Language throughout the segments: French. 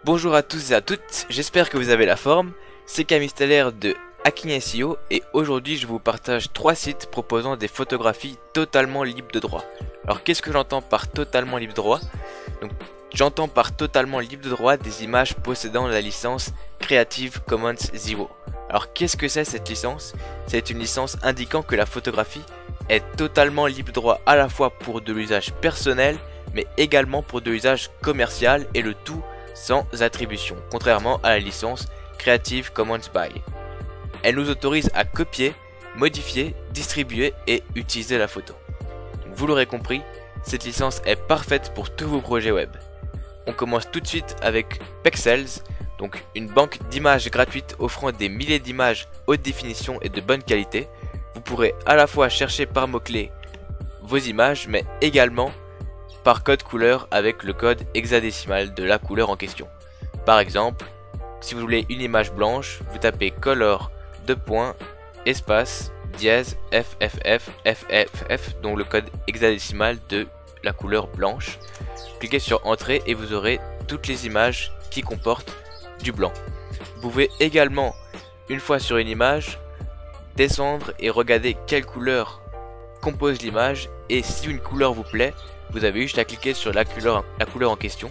Bonjour à tous et à toutes, j'espère que vous avez la forme. C'est Camille Steller de Hacking SEO et aujourd'hui je vous partage 3 sites proposant des photographies totalement libres de droit. Alors qu'est-ce que j'entends par totalement libre de droit? Donc j'entends par totalement libre de droit des images possédant la licence Creative Commons Zero. Alors qu'est-ce que c'est cette licence? C'est une licence indiquant que la photographie est totalement libre de droit à la fois pour de l'usage personnel mais également pour de l'usage commercial et le tout sans attribution, contrairement à la licence Creative Commons By. Elle nous autorise à copier, modifier, distribuer et utiliser la photo. Donc, vous l'aurez compris, cette licence est parfaite pour tous vos projets web. On commence tout de suite avec Pexels, donc une banque d'images gratuite offrant des milliers d'images haute définition et de bonne qualité. Vous pourrez à la fois chercher par mots-clés vos images, mais également par code couleur avec le code hexadécimal de la couleur en question. Par exemple, si vous voulez une image blanche, vous tapez color espace dièse FFF, dont le code hexadécimal de la couleur blanche. Cliquez sur entrée et vous aurez toutes les images qui comportent du blanc. Vous pouvez également, une fois sur une image, descendre et regarder quelle couleur compose l'image, et si une couleur vous plaît, vous avez juste à cliquer sur la couleur en question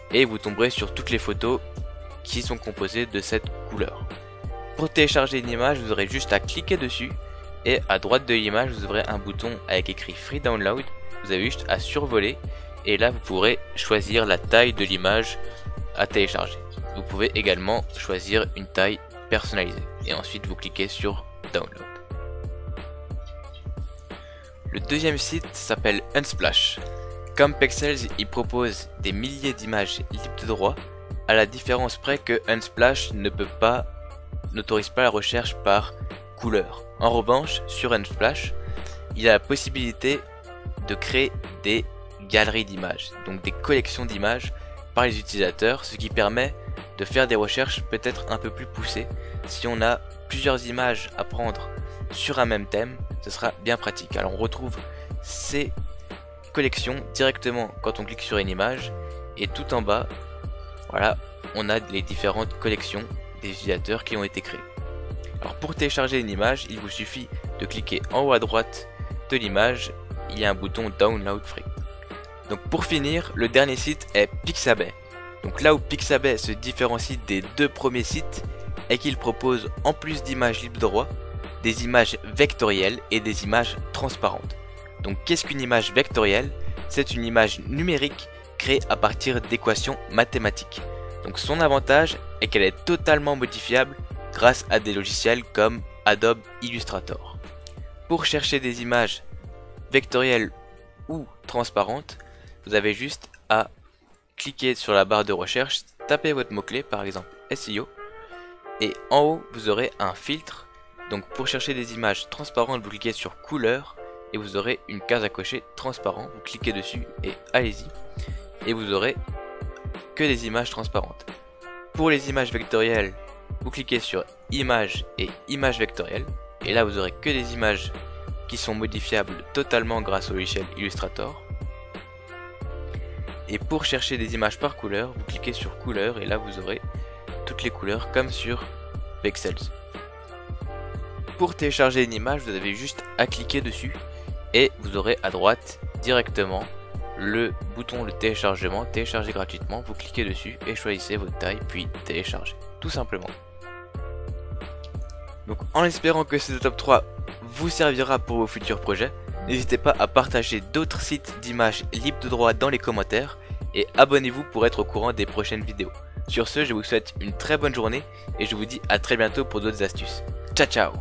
et vous tomberez sur toutes les photos qui sont composées de cette couleur. Pour télécharger une image, vous aurez juste à cliquer dessus et à droite de l'image vous aurez un bouton avec écrit Free Download. Vous avez juste à survoler et là vous pourrez choisir la taille de l'image à télécharger. Vous pouvez également choisir une taille personnalisée et ensuite vous cliquez sur Download. Le deuxième site s'appelle Unsplash. Comme Pexels, il propose des milliers d'images libres de droit, à la différence près que Unsplash n'autorise pas la recherche par couleur. En revanche, sur Unsplash, il y a la possibilité de créer des galeries d'images, donc des collections d'images par les utilisateurs, ce qui permet de faire des recherches peut-être un peu plus poussées. Si on a plusieurs images à prendre sur un même thème, ce sera bien pratique. Alors on retrouve ces collections directement quand on clique sur une image et tout en bas, voilà, on a les différentes collections des utilisateurs qui ont été créées. Alors pour télécharger une image, il vous suffit de cliquer en haut à droite de l'image, il y a un bouton Download Free. Donc pour finir, le dernier site est Pixabay. Donc là où Pixabay se différencie des deux premiers sites est qu'il propose en plus d'images libres de droit, des images vectorielles et des images transparentes. Donc qu'est-ce qu'une image vectorielle? C'est une image numérique créée à partir d'équations mathématiques. Donc son avantage est qu'elle est totalement modifiable grâce à des logiciels comme Adobe Illustrator. Pour chercher des images vectorielles ou transparentes, vous avez juste à cliquer sur la barre de recherche, taper votre mot-clé, par exemple SEO, et en haut vous aurez un filtre. Donc pour chercher des images transparentes, vous cliquez sur couleur et vous aurez une case à cocher transparent. Vous cliquez dessus et allez-y. Et vous aurez que des images transparentes. Pour les images vectorielles, vous cliquez sur images et images vectorielles. Et là vous aurez que des images qui sont modifiables totalement grâce au logiciel Illustrator. Et pour chercher des images par couleur, vous cliquez sur couleur et là vous aurez toutes les couleurs comme sur Pexels. Pour télécharger une image, vous avez juste à cliquer dessus et vous aurez à droite directement le bouton de téléchargement, télécharger gratuitement. Vous cliquez dessus et choisissez votre taille puis télécharger, tout simplement. Donc en espérant que ce top 3 vous servira pour vos futurs projets, n'hésitez pas à partager d'autres sites d'images libres de droit dans les commentaires et abonnez-vous pour être au courant des prochaines vidéos. Sur ce, je vous souhaite une très bonne journée et je vous dis à très bientôt pour d'autres astuces. Ciao ciao!